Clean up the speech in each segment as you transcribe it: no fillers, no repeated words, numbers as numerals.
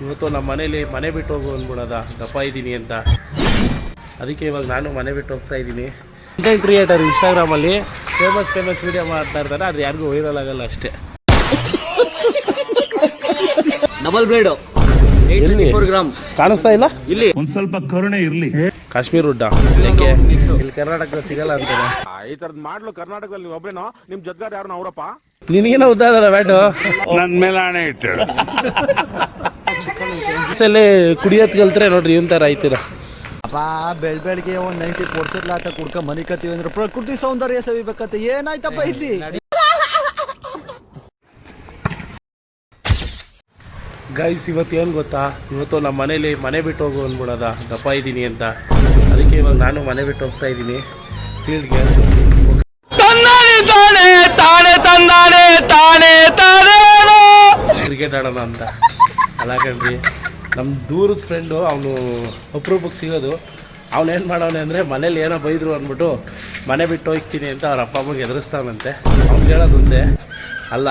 ಇವತ್ತು ನಮ್ಮ ಮನೇಲಿ ಮನೆ ಬಿಟ್ಟು ಹೋಗು ಅಂದ್ಬಿಡೋದ ದಪ್ಪ ಇದ್ದೀನಿ ಅಂತ. ಅದಕ್ಕೆ ಇವಾಗ ನಾನು ಮನೆ ಬಿಟ್ಟು ಹೋಗ್ತಾ ಇದ್ದೀನಿ. ಕಂಟೆಂಟ್ ಕ್ರಿಯೇಟರ್ ಇನ್ಸ್ಟಾಗ್ರಾಮಲ್ಲಿ ಫೇಮಸ್ ವೀಡಿಯೋ ಮಾಡ್ತಾ ಇರ್ತಾರೆ, ಅದು ಯಾರಿಗೂ ವೈರಲ್ ಆಗಲ್ಲ ಅಷ್ಟೇ. ಡಬಲ್ ಬ್ಲೇಡ್ ಎಲ್ಲಿ ಕಾಣಿಸ್ತಾ ಇಲ್ಲ? ಇಲ್ಲಿ ಒಂದ್ ಸ್ವಲ್ಪ ಕರುಣೆ ಇರ್ಲಿ. ಕಾಶ್ಮೀರ್ ಉಡ್ಡ ಯಾಕೆ ಇಲ್ಲಿ ಕರ್ನಾಟಕದಲ್ಲಿ ಸಿಗಲ್ಲ ಅಂತಾನೆ. ಈ ತರದ್ ಮಾಡ್ಲು ಕರ್ನಾಟಕದಲ್ಲಿ ನೀವು ಒಬ್ರೇನೋ, ನಿಮ್ ಜೊತೆಗಾರ ಯಾರು ಅವರಪ್ಪ? ನಿನಗೇನೋ ಉದ್ದ ಅದಲ್ಲ ಬ್ಯಾಟು, ನನ್ ಮೇಲೆ ಹಣೆ ಇಟ್ಟು ಕುಡಿಯೋದ್ ಕಲ್ತ್ರೆ ನೋಡ್ರಿ ಇವನ್ ತರ ಆಯ್ತೀರ. ಬೆಳಗ್ಗೆ ಒಂದ್ 90 ಕೊಡ್ಸಿರ್ಲ ಆತ ಕುಡ್ಕ ಮನಿ ಕತ್ತೀವಿ ಅಂದ್ರೆ ಪ್ರಕೃತಿ ಸೌಂದರ್ಯ ಸವಿಬೇಕಂತ ಏನಾಯ್ತಪ್ಪ ಇಲ್ಲಿ. ಗೈಸ್ ಇವತ್ತು ಏನು ಗೊತ್ತಾ, ಇವತ್ತು ನಮ್ಮ ಮನೇಲಿ ಮನೆ ಬಿಟ್ಟು ಹೋಗು ಅಂದ್ಬಿಡೋದ ದಪ್ಪ ಇದ್ದೀನಿ ಅಂತ. ಅದಕ್ಕೆ ಇವಾಗ ನಾನು ಮನೆ ಬಿಟ್ಟು ಹೋಗ್ತಾ ಇದ್ದೀನಿ ಫೀಲ್ಡ್ಗೆ. ಕ್ರಿಕೆಟ್ ಆಡೋಣ ಅಂತ. ಅಲ್ಲ ಕಣ್ರಿ, ನಮ್ಮ ದೂರದ ಫ್ರೆಂಡು ಅವನು ಅಪರೂಪಕ್ಕೆ ಸಿಗೋದು. ಅವನೇನು ಮಾಡೋನೆ ಅಂದರೆ ಮನೇಲಿ ಏನೋ ಬೈದರು ಅಂದ್ಬಿಟ್ಟು ಮನೆ ಬಿಟ್ಟು ಹೋಗ್ತೀನಿ ಅಂತ ಅವ್ರ ಅಪ್ಪ ಅಮ್ಮಗೆ ಎದುರಿಸ್ತಾವನಂತೆ. ಅವ್ನು ಹೇಳೋದು ಒಂದೇ, ಅಲ್ಲ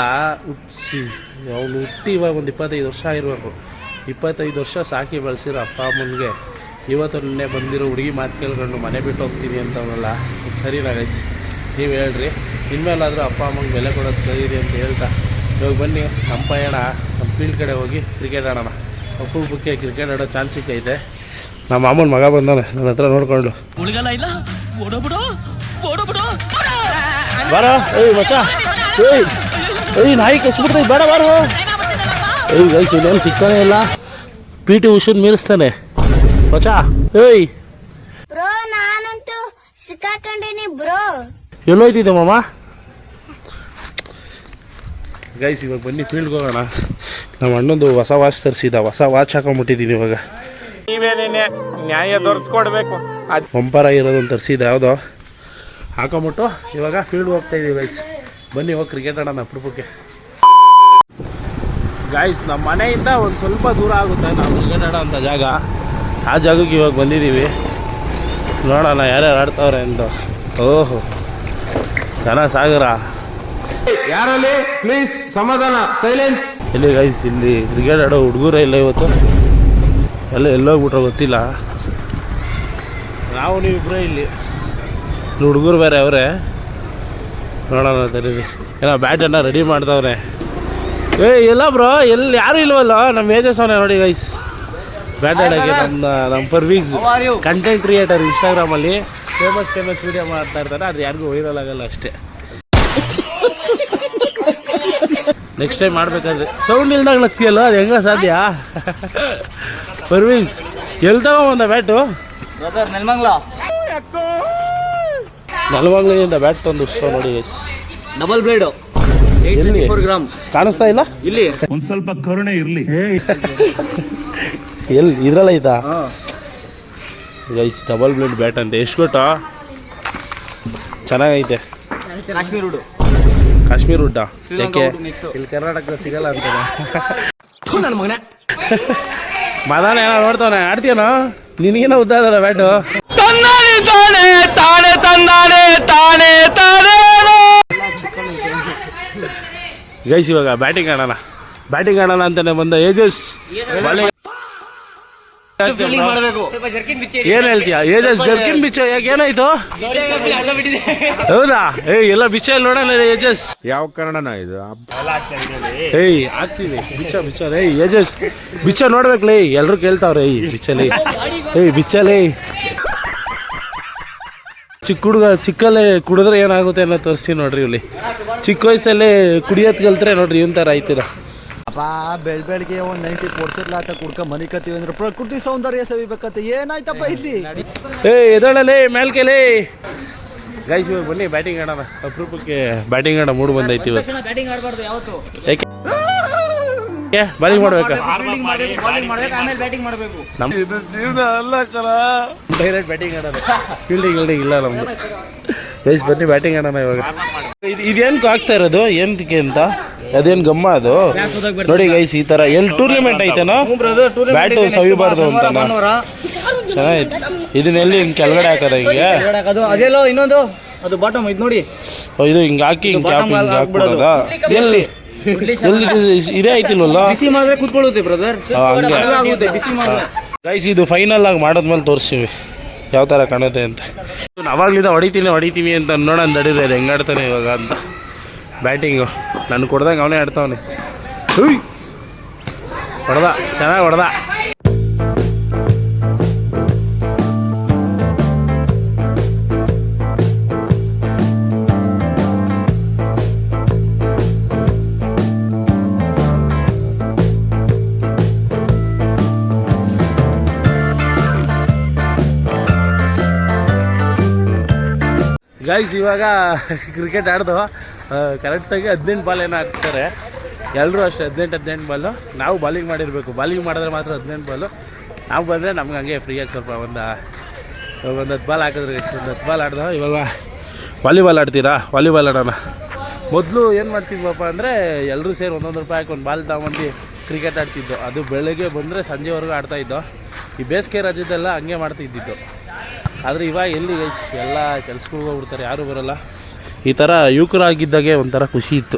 ಅವನು ಹುಟ್ಟಿ ಇವಾಗ ಒಂದು 25 ವರ್ಷ ಆಗಿರ್ಬೇಕು. 25 ವರ್ಷ ಸಾಕಿ ಬೆಳೆಸಿರೋ ಅಪ್ಪ ಅಮ್ಮನಿಗೆ ಇವತ್ತು ನಿನ್ನೆ ಬಂದಿರೋ ಹುಡುಗಿ ಮಾತು ಕೇಳ್ಕೊಂಡು ಮನೆ ಬಿಟ್ಟು ಹೋಗ್ತೀನಿ ಅಂತವನಲ್ಲ, ಇದು ಸರಿನಾ ಗೈಸ್? ನೀವು ಹೇಳ್ರಿ. ಇನ್ಮೇಲಾದರೂ ಅಪ್ಪ ಅಮ್ಮಂಗೆ ಬೆಲೆ ಕೊಡೋದು ಕಲೀರಿ ಅಂತ ಹೇಳ್ತಾ ಇವಾಗ ಬನ್ನಿ ನಮ್ಮ ಪಯಣ ನಮ್ಮ ಫೀಲ್ಡ್ ಕಡೆ ಹೋಗಿ ಕ್ರಿಕೆಟ್ ಆಡೋಣ. ಅಪರೂಪಕ್ಕೆ ಕ್ರಿಕೆಟ್ ಆಡೋ ಚಾನ್ಸ್ ಸಿಕ್ಕೈತೆ. ನಮ್ಮ ಮಾಮನ ಮಗ ಬಂದವನೆ ನನ್ನ ಹತ್ರ ನೋಡ್ಕೊಂಡು. ಬರೋ ಏಯ್ ಮಚ್ಚ, ಏಯ್ ನಾಯಿ ಕಚ್ಬಿಡ್ತೈತೆ, ಬೇಡ ಬಾರೋ. ಏಯ್ ಗೈಸ್ ಇದೇನು ಸಿಗ್ತಾನೆ ಇಲ್ಲ. PT ಉಷನ್ ಮೀರಿಸ್ತಾನೆ ಮಚ್ಚ. ಏಯ್ ಬ್ರೋ ನಾನಂತೂ ಸಿಕ್ಕಾಕೊಂಡಿನಿ ಬ್ರೋ. ಎಲ್ಲೋಯ್ತಿದ್ದೆ ಮಾಮ? ಗೈಸ್ ಇವಾಗ ಬನ್ನಿ ಫೀಲ್ಡ್ಗೆ ಹೋಗೋಣ. ನಮ್ಮ ಅಣ್ಣಂದು ಹೊಸ ವಾಚ್ ತರಿಸಿದ, ಹೊಸ ವಾಚ್ ಹಾಕೊಂಡ್ಬಿಟ್ಟಿದ್ದೀನಿ ಇವಾಗ. ನೀವೇನೇನೆ ನ್ಯಾಯ ತೋರಿಸ್ಕೊಡ್ಬೇಕು. ಬಂಪರ್ ಆಗಿರೋದೊಂದು ತರಿಸಿದ ಯಾವುದೋ ಹಾಕೊಂಬಿಟ್ಟು ಇವಾಗ ಫೀಲ್ಡ್ಗೆ ಹೋಗ್ತಾ ಇದ್ದೀವಿ ಗೈಸ್. ಬನ್ನಿ ಹೋಗಿ ಕ್ರಿಕೆಟ್ ಆಡೋಣ ಅಪರೂಪಕ್ಕೆ. ಗೈಸ್ ನಮ್ಮ ಮನೆಯಿಂದ ಒಂದು ಸ್ವಲ್ಪ ದೂರ ಆಗುತ್ತೆ ನಾವು ಕ್ರಿಕೆಟ್ ಆಡೋ ಅಂಥ ಜಾಗ. ಆ ಜಾಗಕ್ಕೆ ಇವಾಗ ಬಂದಿದ್ದೀವಿ. ನೋಡೋಣ ಯಾರ್ಯಾರು ಆಡ್ತಾವ್ರೆ ಅಂತ. ಓಹೋ ಜನ ಸಾಗರ. ಯಾರಲ್ಲಿ ಪ್ಲೀಸ್ ಸಮಾಧಾನ, ಸೈಲೆನ್ಸ್. ಇಲ್ಲಿ ಗೈಸ್ ಇಲ್ಲಿ ಕ್ರಿಕೆಟ್ ಆಡೋ ಹುಡುಗರೇ ಇಲ್ಲ ಇವತ್ತು. ಎಲ್ಲೋಗ್ಬಿಟ್ರೆ ಗೊತ್ತಿಲ್ಲ. ನಾವು ನೀವಿಬ್ಬರೇ ಇಲ್ಲಿ ಹುಡುಗರು ಬೇರೆ ಅವರೇ. ನೋಡೋಣ ತರೀರಿ. ಏನೋ ಬ್ಯಾಟನ್ನು ರೆಡಿ ಮಾಡ್ದವ್ರೆ. ಇಲ್ಲ ಬ್ರೋ, ಎಲ್ಲಿ ಯಾರು ಇಲ್ವಲ್ಲ. ನಮ್ಮ ಏಜಸ್ವನೇ ನೋಡಿ ಗೈಸ್ ಬ್ಯಾಟ್ ಆಡೋಕ್ಕೆ. ನಮ್ಮ ಪರ್ವೀಸ್ ಕಂಟೆಂಟ್ ಕ್ರಿಯೇಟರ್ ಇನ್ಸ್ಟಾಗ್ರಾಮಲ್ಲಿ ಫೇಮಸ್ ವೀಡಿಯೋ ಮಾಡ್ತಾ ಇರ್ತಾರೆ, ಅದು ಯಾರಿಗೂ ವೈರಲ್ ಆಗಲ್ಲ ಅಷ್ಟೇ. ನೆಕ್ಸ್ಟ್ ಟೈಮ್ ಮಾಡಬೇಕಾದ್ರೆ ಸೌಂಡ್ ಇಲ್ದಾಗ ಲಗ್ತಿಯಲ್ಲ, ಅದು ಹೆಂಗ ಸಾಧ್ಯ? ಪರ್ವೀಸ್ ಎಲ್ಲಿ ತಗೊಂಬಂದ ಬ್ಯಾಟು? ನಲ್ವಂಗ್ಲಿಂದ ಬ್ಯಾಟ್ ತಂದು ನೋಡಿ ಗೈಸ್. ಡಬಲ್ ಬ್ಲೇಡ್ ಎಲ್ಲಿ ಕಾಣಿಸ್ತಾ ಇಲ್ಲ? ಇಲ್ಲಿ ಒಂದ್ ಸ್ವಲ್ಪ ಕರುಣೆ ಇರ್ಲಿ. ಎಲ್ಲಿ ಇದ್ರಲ್ಲ ಐತಾ ಗೈಸ್? ಡಬಲ್ ಬ್ಲೇಡ್ ಬ್ಯಾಟ್ ಅಂತ. ಎಷ್ಟು ಗೊತ್ತಾ? ಚೆನ್ನಾಗೈತೆ. ಕಾಶ್ಮೀರ್ ಉಡ್ಡ ಯಾಕೆ ಇಲ್ಲಿ ಕರ್ನಾಟಕದಲ್ಲಿ ಸಿಗಲ್ಲ ಅಂತಾನೆ. ಮದಾನ ಏನೋ ನೋಡ್ತಾನೆ. ಆಡ್ತೀಯನೋ? ನಿನಗೇನೋ ಉದ್ದ ಅದಲ್ಲ ಬ್ಯಾಟು. ಗೈಸ್ ಇವಾಗ ಬ್ಯಾಟಿಂಗ್ ಆಡೋಣ ಅಂತಾನೆ ಬಂದ ಏಜಸ್. ಏನ್ ಹೇಳ್ತೀಯ ಏಜಸ್? ಜರ್ಕಿನ್ ಬಿಚ್ಚ ಯಾಕೆ, ಏನಾಯ್ತು? ಹೌದಾ? ಎಲ್ಲ ಬಿಚ್ಚ ನೋಡೋಣ ಏಜಸ್. ಯಾವ ಕನ್ನಡನ ಇದು? ಆಗ್ತೀವಿ ಬಿಚ್ಚ. ಏಜಸ್ ಬಿಚ್ಚ ನೋಡ್ಬೇಕಲೇ, ಎಲ್ರು ಕೇಳ್ತಾವ್ರೆ. ಬಿಚ್ಚಲೇ ಚಿಕ್ಕಲ್ಲೇ ಕುಡಿದ್ರೆ ಏನಾಗುತ್ತೆ ಅನ್ನೋ ತೋರಿಸ್ತೀನಿ ನೋಡ್ರಿ. ಇಲ್ಲಿ ಚಿಕ್ಕ ವಯಸ್ಸಲ್ಲೇ ಕುಡಿಯೋದ್ ಕಲ್ತ್ರೆ ನೋಡ್ರಿ ಇವನ್ ತರ ಆಯ್ತೀರ. ಬೆಳಗ್ಗೆ ಒಂದ್ 90 ಕೊಡ್ಸಿರ್ಲ ಆತ ಕುಡ್ಕ ಮನಿ ಕತ್ತೀವಿ ಅಂದ್ರೆ ಪ್ರಕೃತಿ ಸೌಂದರ್ಯ ಸವಿಬೇಕಂತ ಏನಾಯ್ತಪ್ಪ ಇಲ್ಲಿ. ಎದಳಲೇ ಮೇಲ್ಕೆಲೇ. ಗೈಸ್ ಇವಾಗ ಬನ್ನಿ ಬ್ಯಾಟಿಂಗ್ ಆಡೋಣ. ಅಪರೂಪಕ್ಕೆ ಬ್ಯಾಟಿಂಗ್ ಆಡೋ ಮೂಡ್ ಬಂದೈತಿ ಇವತ್ತು. ಯಾಕೆ ಬಾಲಿಂಗ್ ಮಾಡ್ಬೇಕಾ? ಡೈರೆಕ್ಟ್ ಬ್ಯಾಟಿಂಗ್ ಆಡೋದು, ಫೀಲ್ಡಿಂಗ್ ಇಲ್ಲ ನಮ್ದು. ಗೈಸ್ ಬನ್ನಿ ಬ್ಯಾಟಿಂಗ್ ಆಡೋಣ ಇವಾಗ. ಇದೇನ್ಕು ಆಗ್ತಾ ಇರೋದು ಏನಕ್ಕೆ ಅಂತ? ಅದೇನು ಗಮ್ಮ ಅದು ನೋಡಿ ಗೈಸ್. ಈ ತರ ಎಲ್ಲಿ ಟೂರ್ನಿಮೆಂಟ್ ಐತೆನೋ ಬ್ಯಾಟು ಸವಿಬಾರ್ದು ಅಂತ ಚೆನ್ನಾಗೈತೆ. ಇದನ್ನೆಲ್ಲಿ ಹಿಂಗೆ ಕೆಳಗಡೆ ಹಾಕೋದ ಹಿಂಗೆ? ಅದೆಲ್ಲೋ ಇನ್ನೊಂದು ಅದು ಬಾಟಮ್ ಇದು ನೋಡಿ. ಇದು ಹಿಂಗೆ ಹಾಕಿ ಹಿಂಗೆ ಹಾಕ್ಬಿಡೋದಾ? ಎಲ್ಲಿ ಇದೇ ಐತಿಲ್ವಲ್ಲ ಬಿಸಿ ಮಾಡಿದ್ರೆ ಕುತ್ಕೊಳ್ಳುತ್ತೆ ಬ್ರದರ್. ಹಂಗೆ ಬಿಸಿ ಮಾಡಿದ್ರೆ ಗೈಸ್ ಇದು ಫೈನಲ್ ಆಗಿ ಮಾಡಿದ್ಮೇಲೆ ತೋರಿಸ್ತೀವಿ ಯಾವ ಥರ ಕಾಣುತ್ತೆ ಅಂತ. ಅವಾಗಲಿಂದ ಹೊಡಿತೀವಿ ಅಂತ ನೋಡೋಣ ನಡೀರಿ ಅದು ಹೆಂಗಾಡ್ತಾನೆ ಇವಾಗ ಅಂತ. ಬ್ಯಾಟಿಂಗು ನಾನು ಕೊಡ್ದಂಗೆ ಅವನೇ ಆಡ್ತಾವನೆ. ಹೊಡೆದ ಚೆನ್ನಾಗಿ ಹೊಡೆದ. ಗೈಸ್ ಇವಾಗ ಕ್ರಿಕೆಟ್ ಆಡ್ದು ಕರೆಕ್ಟಾಗಿ 18 ಬಾಲ್ ಏನೋ ಹಾಕ್ತಾರೆ ಎಲ್ಲರೂ ಅಷ್ಟೇ. 18 ಬಾಲು. ನಾವು ಬಾಲಿಂಗ್ ಮಾಡಿರಬೇಕು. ಬಾಲಿಂಗ್ ಮಾಡಿದ್ರೆ ಮಾತ್ರ 18 ಬಾಲು. ನಾವು ಬಂದರೆ ನಮ್ಗೆ ಹಂಗೆ ಫ್ರೀಯಾಗಿ ಸ್ವಲ್ಪ ಒಂದು 10 ಬಾಲ್ ಹಾಕಿದ್ರೆ ಗೈಸ್. ಒಂದು 10 ಬಾಲ್ ಆಡ್ದು. ಇವಾಗ ವಾಲಿಬಾಲ್ ಆಡ್ತೀರಾ? ವಾಲಿಬಾಲ್ ಆಡೋಣ. ಮೊದಲು ಏನು ಮಾಡ್ತಿದ್ವಪ್ಪ ಅಂದರೆ ಎಲ್ಲರೂ ಸೇರಿ ₹1 ಹಾಕಿ ಒಂದು ಬಾಲ್ ತಗೊಂಡು ಕ್ರಿಕೆಟ್ ಆಡ್ತಿದ್ದು. ಅದು ಬೆಳಗ್ಗೆ ಬಂದರೆ ಸಂಜೆವರೆಗೂ ಆಡ್ತಾಯಿದ್ದೋ. ಈ ಬೇಸಿಗೆ ರಾಜ್ಯದೆಲ್ಲ ಹಂಗೆ ಮಾಡ್ತಿದ್ದಿದ್ದು. ಆದರೆ ಇವಾಗ ಎಲ್ಲಿ ಗೈಸ್ ಎಲ್ಲ ಕೆಲ್ಸಗಳಿಗೆ ಹೋಗ್ಬಿಡ್ತಾರೆ, ಯಾರೂ ಬರೋಲ್ಲ. ಈ ಥರ ಯುವಕರಾಗಿದ್ದಾಗೆ ಒಂಥರ ಖುಷಿ ಇತ್ತು.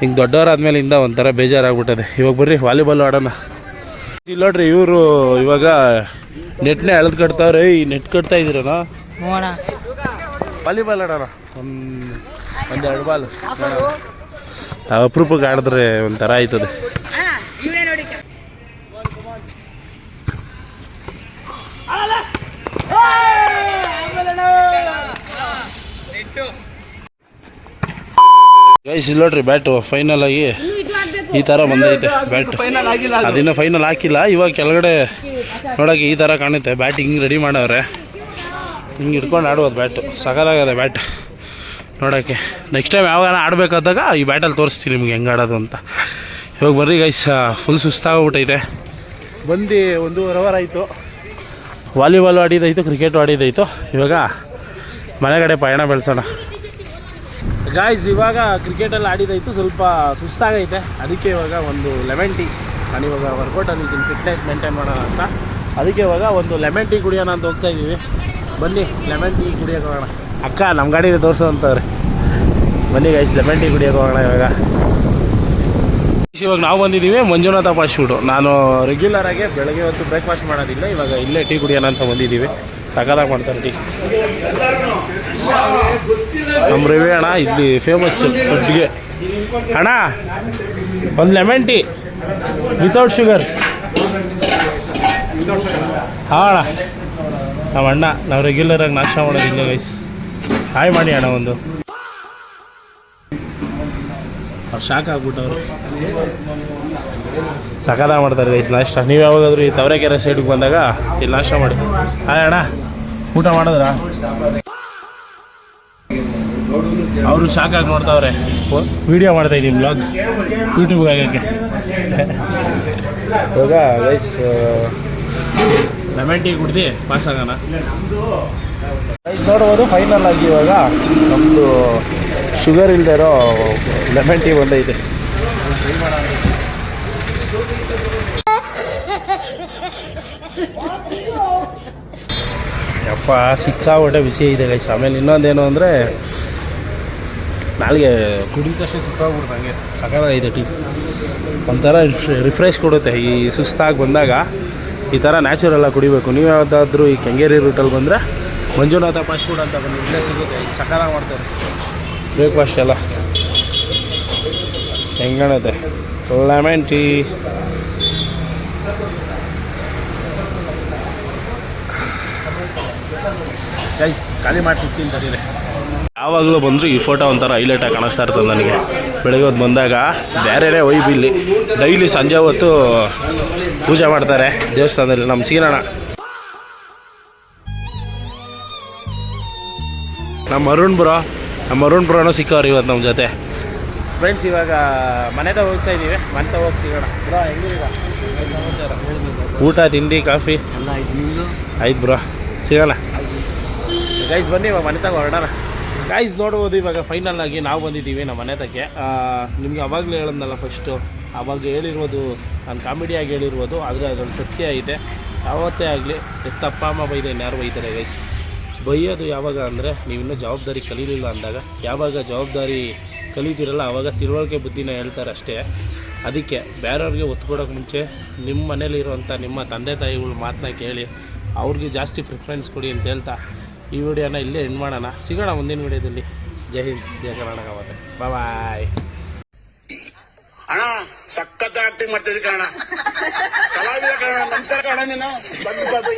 ಹಿಂಗೆ ದೊಡ್ಡವರಾದ್ಮೇಲಿಂದ ಒಂಥರ ಬೇಜಾರಾಗ್ಬಿಟ್ಟದೆ. ಇವಾಗ ಬರ್ರಿ ವಾಲಿಬಾಲ್ ಆಡೋಣ. ಇಲ್ಲ ನೋಡ್ರಿ ಇವರು ಇವಾಗ ನೆಟ್ನೇ ಎಳೆದು ಕಟ್ತಾವ್ರೆ. ಈ ನೆಟ್ ಕಟ್ತಾ ಇದ್ದೀರನ? ವಾಲಿಬಾಲ್ ಆಡೋಣ. ಒಂದು 2 ಬಾಲ್ ಅಪರೂಪಕ್ಕೆ ಆಡಿದ್ರೆ ಒಂಥರ ಆಯ್ತದೆ. ಗೈಸ್ ಇಲ್ಲ ನೋಡ್ರಿ ಬ್ಯಾಟು ಫೈನಲ್ ಆಗಿ ಈ ಥರ ಬಂದೈತೆ ಬ್ಯಾಟ್. ಅದಿನ್ನೂ ಫೈನಲ್ ಹಾಕಿಲ್ಲ. ಇವಾಗ ಕೆಳಗಡೆ ನೋಡೋಕೆ ಈ ಥರ ಕಾಣುತ್ತೆ. ಬ್ಯಾಟ್ ಹಿಂಗೆ ರೆಡಿ ಮಾಡವ್ರೆ. ಹಿಂಗೆ ಇಟ್ಕೊಂಡು ಆಡ್ಬೋದು. ಬ್ಯಾಟು ಸಗದಾಗದೆ ಬ್ಯಾಟ್ ನೋಡೋಕ್ಕೆ. ನೆಕ್ಸ್ಟ್ ಟೈಮ್ ಯಾವಾಗ ಆಡಬೇಕಾದಾಗ ಈ ಬ್ಯಾಟಲ್ಲಿ ತೋರಿಸ್ತೀನಿ ನಿಮ್ಗೆ ಹೆಂಗೆ ಆಡೋದು ಅಂತ. ಇವಾಗ ಬರ್ರಿ ಗೈಸ್ ಫುಲ್ ಸುಸ್ತಾಗ್ಬಿಟ್ಟೈತೆ. ಬಂದು 1.5 ಅವರ್ ಆಯಿತು. ವಾಲಿಬಾಲ್ ಆಡಿದ್ದಾಯಿತು, ಕ್ರಿಕೆಟು ಆಡಿದ್ದಾಯಿತು. ಇವಾಗ ಮನೆಗಡೆ ಪಯಣ ಬೆಳೆಸೋಣ. ಗಾಯ್ಸ್ ಇವಾಗ ಕ್ರಿಕೆಟಲ್ಲಿ ಆಡಿದ್ದಾಯಿತು, ಸ್ವಲ್ಪ ಸುಸ್ತಾಗೈತೆ. ಅದಕ್ಕೆ ಇವಾಗ ಒಂದು ಲೆಮನ್ ಟೀ. ನಾನಿವಾಗ ವರ್ಕೌಟಲ್ಲಿ ಇದ್ದೀನಿ, ಫಿಟ್ನೆಸ್ ಮೇಂಟೈನ್ ಮಾಡೋಣ ಅಂತ. ಅದಕ್ಕೆ ಇವಾಗ ಒಂದು ಲೆಮನ್ ಟೀ ಕುಡಿಯೋಣ ಅಂತ ಹೋಗ್ತಾಯಿದ್ದೀವಿ. ಬನ್ನಿ ಲೆಮನ್ ಟೀ ಕುಡಿಯೋಕೆ ಹೋಗೋಣ. ಅಕ್ಕ ನಮ್ಮ ಗಾಡಿಗೆ ತೋರಿಸೋ ಅಂತವ್ರೆ. ಬನ್ನಿ ಗೈಸ್ ಲೆಮನ್ ಟೀ ಕುಡಿಯೋಕೆ ಹೋಗೋಣ ಇವಾಗ. ಇವಾಗ ನಾವು ಬಂದಿದ್ದೀವಿ ಮಂಜುನಾಥ ಫಾಸ್ಟ್ ಫುಡು. ನಾನು ರೆಗ್ಯುಲರಾಗಿ ಬೆಳಗ್ಗೆ ಹೊತ್ತು ಬ್ರೇಕ್ಫಾಸ್ಟ್ ಮಾಡೋದಿಲ್ಲ. ಇವಾಗ ಇಲ್ಲೇ ಟೀ ಕುಡಿಯೋಣ ಅಂತ ಬಂದಿದ್ದೀವಿ. ಸಕಾಲಾಗಿ ಮಾಡ್ತಾರೆ ಟೀ. ನಮ್ಮ ರವಿ ಅಣ್ಣ ಇಲ್ಲಿ ಫೇಮಸ್ಸು ಫುಡ್ಗೆ. ಅಣ್ಣ ಒಂದು ಲೆಮನ್ ಟೀ ವಿತೌಟ್ ಶುಗರ್. ಹಾಂ ಅಣ್ಣ. ನಮ್ಮ ಅಣ್ಣ ನಾವು ರೆಗ್ಯುಲರಾಗಿ ನಾಷ್ಟ ಮಾಡೋದಿಲ್ಲ ಗೈಸ್. ಹಾಯ್ ಮಾಡಿ ಅಣ್ಣ ಒಂದು. ಅವ್ರು ಶಾಕ್ ಆಗ್ಬಿಟ್ಟವ್ರು. ಸಕಾಲಾಗಿ ಮಾಡ್ತಾರೆ ಗೈಸ್ ನಾಷ್ಟ. ನೀವು ಯಾವಾಗಾದ್ರೂ ಈ ತವರೆಕೆರೆ ಸೈಡ್ಗೆ ಬಂದಾಗ ಇಲ್ಲಿ ನಾಷ್ಟ ಮಾಡಿ. ಹಾಯ್ ಅಣ್ಣ ಊಟ ಮಾಡಿದ್ರ? ಅವರು ಶಾಕಾಗಿ ನೋಡ್ತಾವ್ರೆ. ವೀಡಿಯೋ ಮಾಡ್ತಾಯಿದ್ದೀನಿ ಬ್ಲಾಗ್ ಯೂಟ್ಯೂಬ್ಗೆ ಆಗೋಕ್ಕೆ. ಇವಾಗ ಗೈಸ್ ಲೆಮನ್ ಟೀ ಕುಡ್ದು ಪಾಸ್ ಆಗೋಣ. ಗೈಸ್ ನೋಡ್ಬೋದು ಫೈನಲ್ ಆಗಿ ಇವಾಗ ನಮ್ಮದು ಶುಗರ್ ಇಲ್ಲದೆ ಇರೋ ಲೆಮನ್ ಟೀ ಬಂದೈತೆ. ಟ್ರೈ ಮಾಡೋಣ. ಯಪ್ಪ ಸಿಕ್ಕಾಬಿಟ್ಟೆ ಬಿಸಿ ಇದೆ ಗೈಸ್. ಆಮೇಲೆ ಇನ್ನೊಂದೇನು ಅಂದರೆ ನಾಳೆಗೆ ಕುಡಿದ ತಕ್ಷಣ ಸಿಕ್ಕಾಗ್ಬಿಡ್ತು. ಹಂಗೆ ಸಖತ್ತಾಗಿದೆ ಟೀ. ಒಂಥರ ರಿಫ್ರೆಶ್ ಕೊಡುತ್ತೆ. ಈ ಸುಸ್ತಾಗಿ ಬಂದಾಗ ಈ ಥರ ನ್ಯಾಚುರಲ್ಲಾಗಿ ಕುಡಿಬೇಕು. ನೀವು ಯಾವುದಾದ್ರೂ ಈ ಕೆಂಗೇರಿ ರೂಟಲ್ಲಿ ಬಂದರೆ ಮಂಜುನಾಥ ಫಾಸ್ಟ್ ಫುಡ್ ಅಂತ ಬಂದು ಇಲ್ಲೇ ಸಿಗುತ್ತೆ. ಸಖತ್ತಾಗಿ ಮಾಡ್ತಾರೆ ಬ್ರೇಕ್ಫಾಸ್ಟ್ ಎಲ್ಲ. ಹೆಂಗಣತೆ ಲೆಮನ್ ಟೀ. ಗೈಸ್ ಖಾಲಿ ಮಾಡಿ ಸಿಗ್ತೀನಿ ತರೀರಿ. ಯಾವಾಗಲೂ ಬಂದರೂ ಈ ಫೋಟೋ ಒಂಥರ ಹೈಲೈಟಾಗಿ ಕಾಣಿಸ್ತಾ ಇರ್ತದೆ ನನಗೆ. ಬೆಳಗ್ಗೆ ಹೊತ್ತು ಬಂದಾಗ ಬೇರೆನೇ ವೈಬ್. ಇಲ್ಲಿ ಡೈಲಿ ಸಂಜೆ ಹೊತ್ತು ಪೂಜೆ ಮಾಡ್ತಾರೆ ದೇವಸ್ಥಾನದಲ್ಲಿ. ನಮ್ಮ ಸೀನಣ್ಣ ನಮ್ಮ ಅರುಣ್ ಬ್ರೋನೂ ಸಿಕ್ಕವ್ರು ಇವತ್ತು ನಮ್ಮ ಜೊತೆ. ಫ್ರೆಂಡ್ಸ್ ಇವಾಗ ಮನೆ ತಗ ಹೋಗ್ತಾ ಇದ್ದೀವಿ. ಮನೆ ತಗ ಹೋಗಿ ಸಿಗೋಣ. ಬ್ರೋ ಹೆಂಗಿಲ್ಲ ಸಮಾಚಾರ? ಊಟ ತಿಂಡಿ ಕಾಫಿ ಎಲ್ಲ ಆಯ್ತು ಬ್ರೋ. ಸಿಗೋಣ ಗೈಸ್. ಬನ್ನಿ ಇವಾಗ ಮನೆ ತಗ ಹೊರಡೋಣ. ಗೈಸ್ ನೋಡ್ಬೋದು ಇವಾಗ ಫೈನಲ್ ಆಗಿ ನಾವು ಬಂದಿದ್ದೀವಿ ನಮ್ಮ ಮನೆ ತಕ್ಕೆ. ನಿಮ್ಗೆ ಅವಾಗಲೇ ಹೇಳೋದಲ್ಲ ಫಸ್ಟು. ಆವಾಗ ಹೇಳಿರ್ಬೋದು ನಾನು ಕಾಮಿಡಿಯಾಗಿ ಹೇಳಿರ್ಬೋದು, ಆದರೆ ಅದೊಂದು ಸತ್ಯ ಐತೆ. ಯಾವತ್ತೇ ಆಗಲಿ ಎತ್ತಪ್ಪ ಅಮ್ಮ ಬೈದೆ ಇನ್ಯಾರು ಬೈತಾರೆ ಗೈಸ್. ಬೈಯೋದು ಯಾವಾಗ ಅಂದರೆ ನೀವಿನ್ನೂ ಜವಾಬ್ದಾರಿ ಕಲೀಲಿಲ್ಲ ಅಂದಾಗ, ಯಾವಾಗ ಜವಾಬ್ದಾರಿ ಕಲಿತೀರಲ್ಲ ಆವಾಗ ತಿಳುವಳಿಕೆ ಬುದ್ಧಿನ ಹೇಳ್ತಾರೆ ಅಷ್ಟೇ. ಅದಕ್ಕೆ ಬೇರೆಯವ್ರಿಗೆ ಒತ್ತು ಕೊಡೋಕ್ಕೆ ಮುಂಚೆ ನಿಮ್ಮ ಮನೇಲಿರುವಂಥ ನಿಮ್ಮ ತಂದೆ ತಾಯಿಗಳ ಮಾತನ್ನ ಕೇಳಿ ಅವ್ರಿಗೆ ಜಾಸ್ತಿ ಪ್ರಿಫರೆನ್ಸ್ ಕೊಡಿ ಅಂತ ಹೇಳ್ತಾ ಈ ವಿಡಿಯೋನ ಇಲ್ಲೇ ಎಂಡ್ ಮಾಡೋಣ. ಸಿಗೋಣ ಮುಂದಿನ ವಿಡಿಯೋದಲ್ಲಿ. ಜೈ ಹಿಂದ್, ಜೈ ಕರ್ನಾಟಕ. ಮತ್ತೆ ಬಾಯ್. ಅಣ್ಣ ಸಖತ್ ಆಕ್ಟಿಂಗ್ ಮಾಡ್ತಿದ್ದೆ ಕಣ, ಕಲಾವಿದ ಕಣ. ನಮಸ್ಕಾರ ಕಣ, ನೀನು ಬಂದು